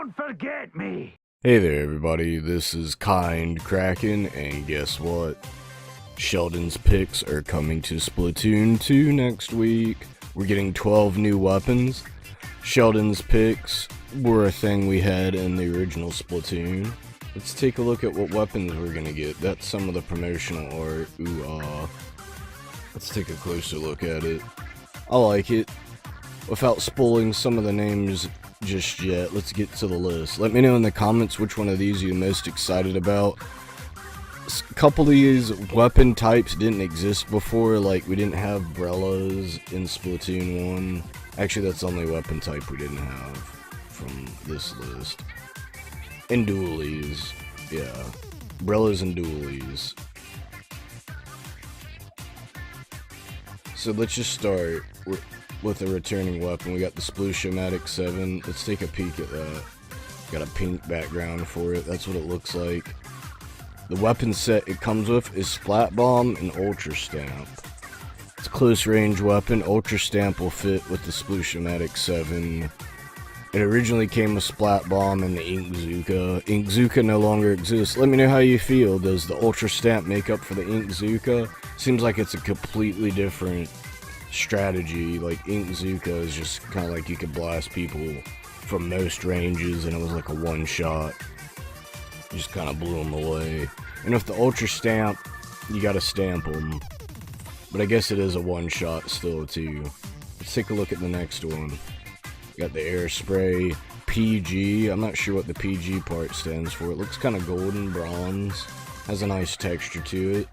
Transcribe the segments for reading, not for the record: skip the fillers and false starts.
Don't forget me! Hey there everybody, this is Kind Kraken, and guess what? Sheldon's picks are coming to Splatoon 2 next week. We're getting 12 new weapons. Sheldon's picks were a thing we had in the original Splatoon. Let's take a look at what weapons we're gonna get. That's some of the promotional art. Let's take a closer look at it. I like it. Without spoiling some of the names just yet, let's get to the list. Let me know in the comments which one of these you're most excited about. A couple of these weapon types didn't exist before, like we didn't have Barelas in Splatoon 1. Actually, that's the only weapon type we didn't have from this list. And dualies, yeah. Barelas and dualies. So let's just start with a returning weapon. We got the Splatoon 7. Let's take a peek at that. Got a pink background for it. That's what it looks like. The weapon set it comes with is Splat Bomb and Ultra Stamp. It's a close range weapon. Ultra Stamp will fit with the Splatoon 7. It originally came with Splat Bomb and the Inkzooka. Inkzooka no longer exists. Let me know how you feel. Does the Ultra Stamp make up for the Inkzooka? Seems like it's a completely different strategy. Like Inkzooka is just kind of like you could blast people from most ranges and it was like a one shot. Just kind of blew them away. And with the Ultra Stamp, you gotta stamp them. But I guess it is a one shot still too. Let's take a look at the next one. Got the air spray PG. I'm not sure what the PG part stands for. It looks kind of golden bronze. Has a nice texture to it.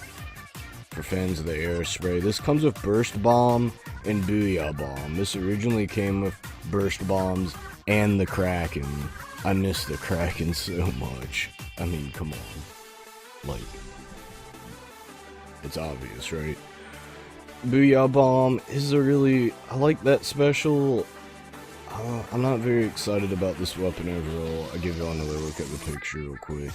For fans of the air spray. This comes with Burst Bomb and Booyah Bomb. This originally came with Burst Bombs and the Kraken. I miss the Kraken so much. I mean, come on. Like, it's obvious, right? Booyah Bomb is a really... I like that special. I'm not very excited about this weapon overall. I'll give y'all another look at the picture real quick.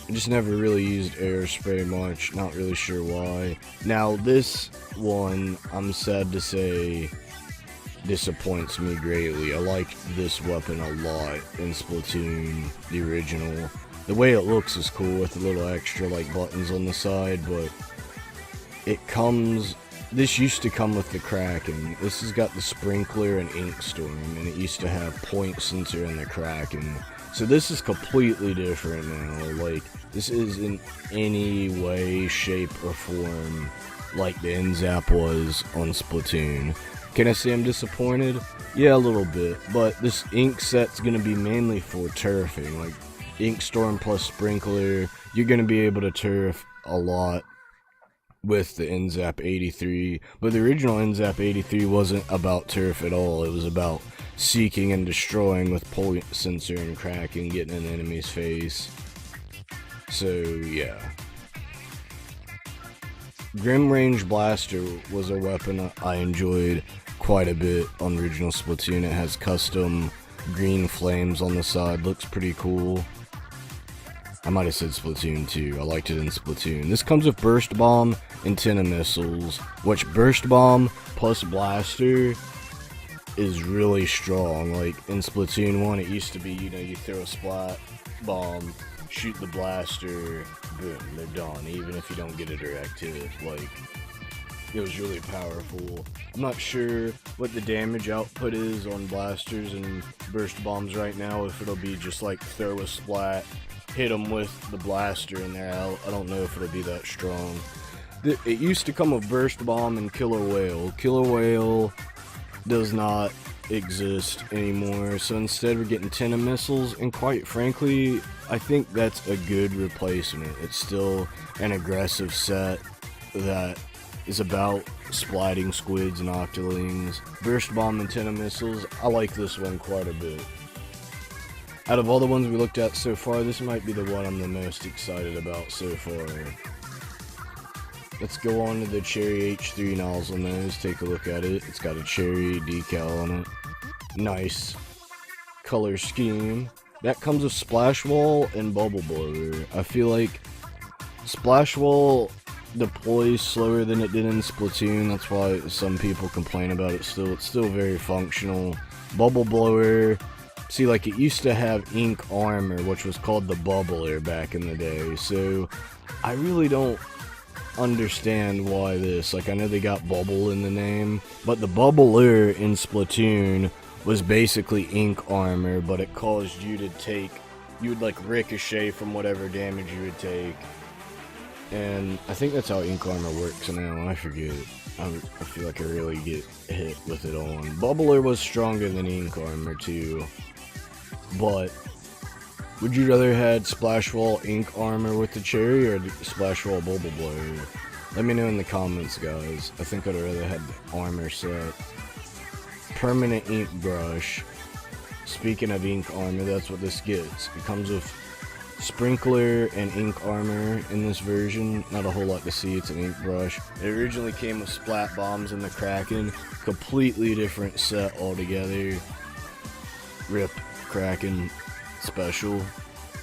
I just never really used air spray much, not really sure why. Now this one, I'm sad to say, disappoints me greatly. I liked this weapon a lot in Splatoon, the original. The way it looks is cool with the little extra like buttons on the side, but it comes... This used to come with the Kraken. This has got the Sprinkler and Ink Storm, and it used to have Point Sensor and the Kraken. So this is completely different now. Like, this isn't any way, shape, or form like the NZAP was on Splatoon. Can I say I'm disappointed? Yeah, a little bit. But this ink set's gonna be mainly for turfing. Like, Ink Storm plus Sprinkler, you're gonna be able to turf a lot with the NZAP 83, but the original NZAP 83 wasn't about turf at all. It was about seeking and destroying with Point Sensor and Kraken, getting in the enemy's face. So yeah. Grim Range Blaster was a weapon I enjoyed quite a bit on original Splatoon. It has custom green flames on the side, looks pretty cool. I might have said Splatoon 2. I liked it in Splatoon. This comes with Burst Bomb and 10 missiles, which Burst Bomb plus Blaster is really strong. Like in Splatoon 1, it used to be, you know, you throw a Splat Bomb, shoot the Blaster, boom, they're done, even if you don't get a direct hit. Like, it was really powerful. I'm not sure what the damage output is on Blasters and Burst Bombs right now, if it'll be just like throw a Splat, hit them with the blaster in there. I don't know if it'll be that strong. It used to come with Burst Bomb and Killer Whale. Killer Whale does not exist anymore, so instead we're getting 10 missiles, and quite frankly, I think that's a good replacement. It's still an aggressive set that is about splatting squids and octolings. Burst Bomb and 10 missiles, I like this one quite a bit. Out of all the ones we looked at so far, this might be the one I'm the most excited about so far. Let's go on to the Cherry H3 Nozzlenose, take a look at it. It's got a cherry decal on it. Nice color scheme. That comes with Splash Wall and Bubble Blower. I feel like Splash Wall deploys slower than it did in Splatoon. That's why some people complain about it still. It's still very functional. Bubble blower. See, like, it used to have ink armor, which was called the bubbler back in the day. So I really don't understand why this. Like, I know they got bubble in the name, but the bubbler in Splatoon was basically ink armor, but it caused you to take, you would like ricochet from whatever damage you would take. And I think that's how ink armor works now. I forget. I feel like I really get hit with it on. Bubbler was stronger than ink armor too. But would you rather had Splash Wall ink armor with the cherry or Splash Wall bubble blower? Let me know in the comments, guys. I think I'd rather had the armor set. Permanent ink brush. Speaking of ink armor, that's what this gets. It comes with sprinkler and ink armor in this version. Not a whole lot to see, it's an ink brush. It originally came with splat bombs and the Kraken. Completely different set altogether. Rip Kraken special.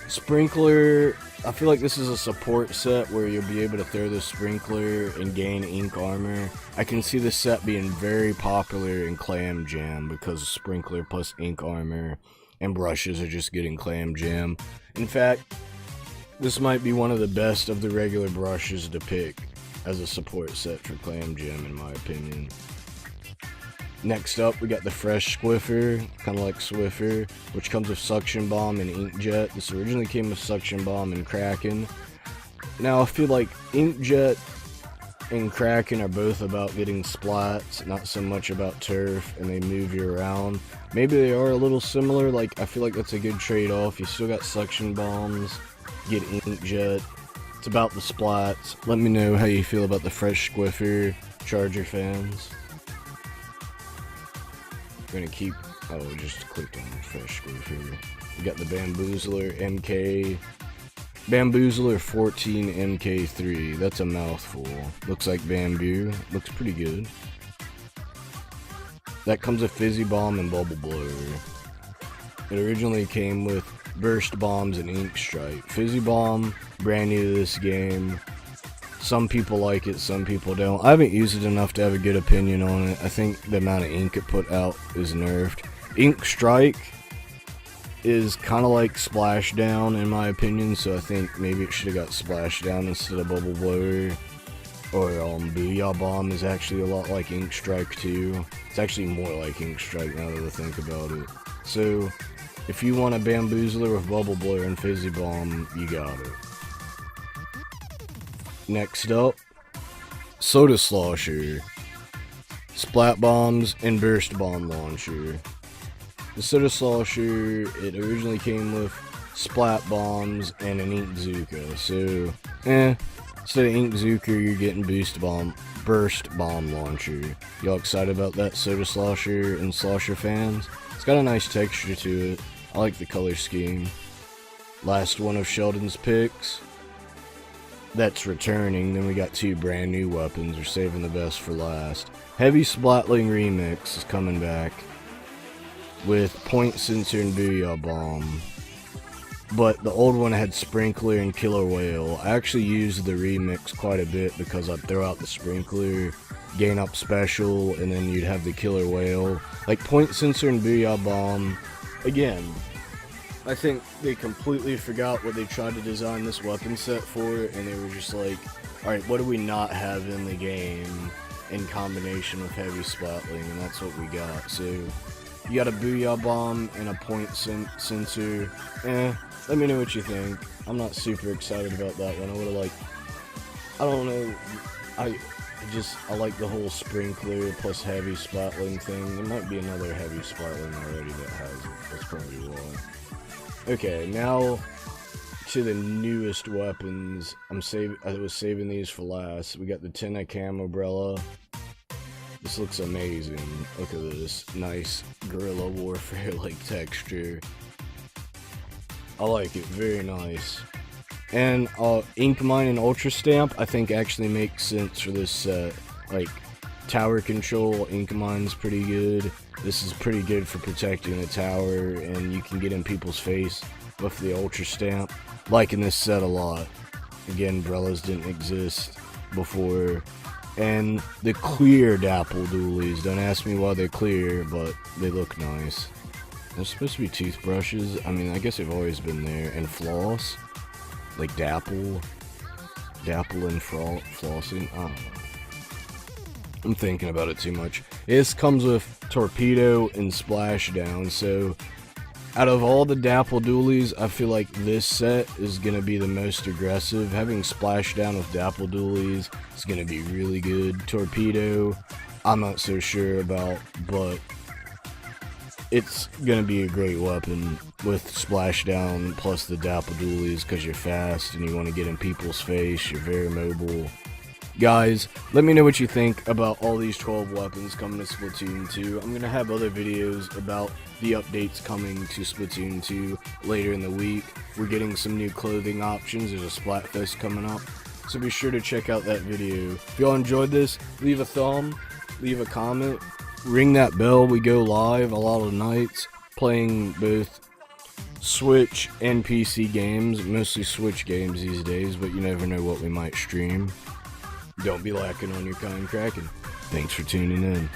Sprinkler, I feel like this is a support set where you'll be able to throw the sprinkler and gain ink armor. I can see this set being very popular in Clam Jam because of sprinkler plus ink armor, and brushes are just getting Clam Jam. In fact, this might be one of the best of the regular brushes to pick as a support set for Clam Jam, in my opinion. Next up, we got the Fresh Squiffer, kind of like Swiffer, which comes with Suction Bomb and Inkjet. This originally came with Suction Bomb and Kraken. Now, I feel like Inkjet and Kraken are both about getting splats, not so much about turf, and they move you around. Maybe they are a little similar, like, I feel like that's a good trade-off. You still got Suction Bombs, get Inkjet. It's about the splats. Let me know how you feel about the Fresh Squiffer, Charger fans. We're gonna keep, oh, just clicked on the Fresh Squiffer. We got the Bamboozler MK, Bamboozler 14 MK3. That's a mouthful. Looks like bamboo. Looks pretty good. That comes with Fizzy Bomb and Bubble Blower. It originally came with Burst Bombs and Ink Stripe. Fizzy Bomb, brand new to this game. Some people like it, some people don't. I haven't used it enough to have a good opinion on it. I think the amount of ink it put out is nerfed. Ink Strike is kind of like Splashdown in my opinion, so I think maybe it should have got Splashdown instead of Bubble Blower. Or Booyah Bomb is actually a lot like Ink Strike too. It's actually more like Ink Strike now that I think about it. So, if you want a Bamboozler with Bubble Blower and Fizzy Bomb, you got it. Next up, Soda Slosher, Splat Bombs, and Burst Bomb Launcher. The Soda Slosher, it originally came with Splat Bombs and an Ink Zuka, so, instead of Ink Zuka, you're getting Burst Bomb Launcher. Y'all excited about that, Soda Slosher and Slosher fans? It's got a nice texture to it. I like the color scheme. Last one of Sheldon's picks. That's returning. Then we got two brand new weapons. We're saving the best for last. Heavy Splatling Remix is coming back with Point Sensor and Booyah Bomb. But the old one had Sprinkler and Killer Whale. I actually used the remix quite a bit because I'd throw out the Sprinkler, gain up special, and then you'd have the Killer Whale. Like Point Sensor and Booyah Bomb, again, I think they completely forgot what they tried to design this weapon set for, and they were just like, alright, what do we not have in the game in combination with Heavy Splatling, and that's what we got. So, you got a Booyah Bomb and a Point Sensor. Let me know what you think. I'm not super excited about that one. I would've liked, I don't know, I like the whole Sprinkler plus Heavy Splatling thing. There might be another Heavy Splatling already that has it. That's probably why. Okay, now to the newest weapons. I was saving these for last. We got the Tenna Cam Barela. This looks amazing. Look at this nice guerrilla warfare like texture. I like it, very nice. And Ink Mine and Ultra Stamp I think actually makes sense for this set. Like tower control, Ink Mine's pretty good. This is pretty good for protecting the tower, and you can get in people's face with the Ultra Stamp. Liking this set a lot. Again, Barelas didn't exist before and the clear Dapple dualies. Don't ask me why they're clear, but they look nice. They're supposed to be toothbrushes. I mean, I guess they've always been there. And floss. Like Dapple and flossing. I don't know. I'm thinking about it too much. This comes with torpedo and splashdown, so out of all the Dapple dualies, I feel like this set is going to be the most aggressive. Having splashdown with Dapple dualies is going to be really good. Torpedo, I'm not so sure about, but it's going to be a great weapon with splashdown plus the Dapple dualies because you're fast and you want to get in people's face, you're very mobile. Guys, let me know what you think about all these 12 weapons coming to Splatoon 2. I'm going to have other videos about the updates coming to Splatoon 2 later in the week. We're getting some new clothing options. There's a Splatfest coming up, so be sure to check out that video. If y'all enjoyed this, leave a thumb, leave a comment, ring that bell. We go live a lot of nights playing both Switch and PC games, mostly Switch games these days, but you never know what we might stream. Don't be lacking on your kind cracking. Thanks for tuning in.